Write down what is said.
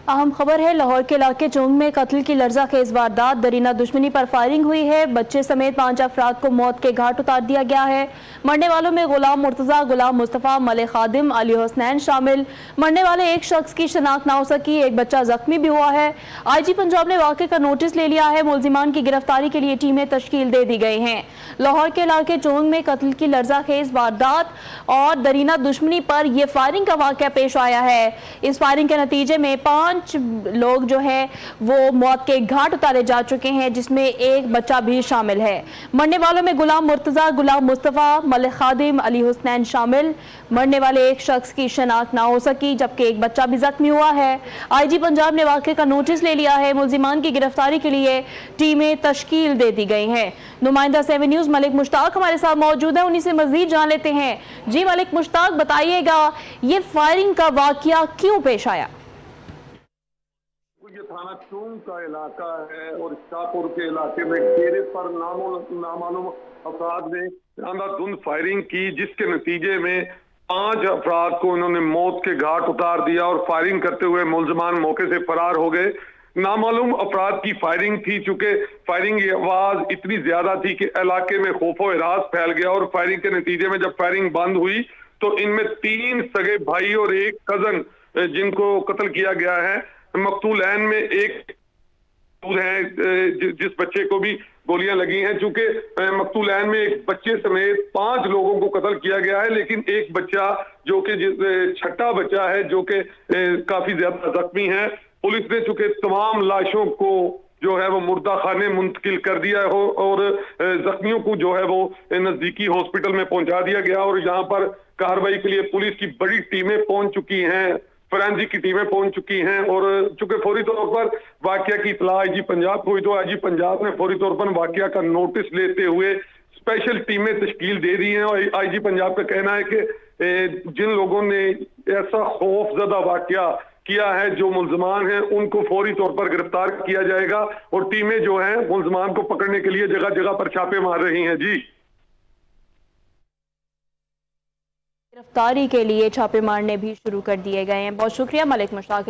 अहम खबर है, लाहौर के इलाके चोंग में कत्ल की लर्ज़ाखेज़ वारदात। दरीना दुश्मनी पर फायरिंग हुई है। बच्चे समेत 5 अफराद को मौत के घाट उतार दिया गया है। मरने वालों में गुलाम मुर्तज़ा, गुलाम मुस्तफ़ा, मलिक खादिम, अली हुसनैन शामिल। मरने वाले एक शख्स की शनाख्त ना हो सकी। एक बच्चा जख्मी भी हुआ है। IG पंजाब ने वाक़े का नोटिस ले लिया है। मुल्जिमान की गिरफ्तारी के लिए टीमें तश्कील दे दी गई हैं। लाहौर के इलाके चोंग में कत्ल की लर्ज़ाखेज़ वारदात और दरीना दुश्मनी पर यह फायरिंग का वाक़या पेश आया है। इस फायरिंग के नतीजे में 5 लोग जो है वो मौत के घाट उतारे जा चुके हैं, जिसमें एक बच्चा भी शामिल है। मरने वालों में गुलाम मुर्तज़ा, गुलाम मुस्तफ़ा, मलिक खादिम, अली हुसनैन शामिल। मरने वाले एक शख्स की शनाख्त ना हो सकी, जबकि एक बच्चा भी जख्मी हुआ है। IG पंजाब ने वाक़े का नोटिस ले लिया है। मुल्जिमान की गिरफ्तारी के लिए टीमें तश्कील दे दी गई हैं। नुमाइंदा 7 न्यूज़ मलिक मुश्ताक हमारे साथ मौजूद है, उन्हीं से मजीद जान लेते हैं। जी मलिक मुश्ताक, बताइएगा ये फायरिंग का वाक़या क्यों पेश आया? ये थाना चोंग का इलाका है और शाहपुर के इलाके में डेरे पर नामालूम अफराद ने अंधाधुंध फायरिंग की, जिसके नतीजे में 5 अफराद को इन्होंने मौत के घाट उतार दिया और फायरिंग करते हुए मुल्जिमान मौके से फरार हो गए। नामालूम अफराद की फायरिंग थी, चूंकि फायरिंग की आवाज इतनी ज्यादा थी कि इलाके में खौफो हिरास फैल गया और फायरिंग के नतीजे में जब फायरिंग बंद हुई तो इनमें 3 सगे भाई और एक कजन जिनको कत्ल किया गया है। मकतूलैन में एक है जिस बच्चे को भी गोलियां लगी हैं। चूंकि मकतूलैन में एक बच्चे समेत 5 लोगों को कत्ल किया गया है, लेकिन एक बच्चा जो कि छठा बच्चा है जो कि काफी ज्यादा जख्मी है। पुलिस ने चूंकि तमाम लाशों को जो है वो मुर्दा खाने मुंतकिल कर दिया हो और जख्मियों को जो है वो नजदीकी हॉस्पिटल में पहुंचा दिया गया और यहाँ पर कार्रवाई के लिए पुलिस की बड़ी टीमें पहुंच चुकी हैं, फोरेंसिक की टीमें पहुंच चुकी हैं। और चूंकि फौरी तौर पर वाकया की इत्तला IG पंजाब को हुई तो IG पंजाब ने फौरी तौर पर वाकया का नोटिस लेते हुए स्पेशल टीमें तश्कील दे दी हैं। और IG पंजाब का कहना है कि जिन लोगों ने ऐसा खौफजदा वाकया किया है, जो मुल्जिमान हैं, उनको फौरी तौर पर गिरफ्तार किया जाएगा और टीमें जो हैं मुल्जिमान को पकड़ने के लिए जगह जगह पर छापे मार रही हैं। जी, गिरफ्तारी के लिए छापे मारने भी शुरू कर दिए गए हैं। बहुत शुक्रिया मलिक मुश्ताक।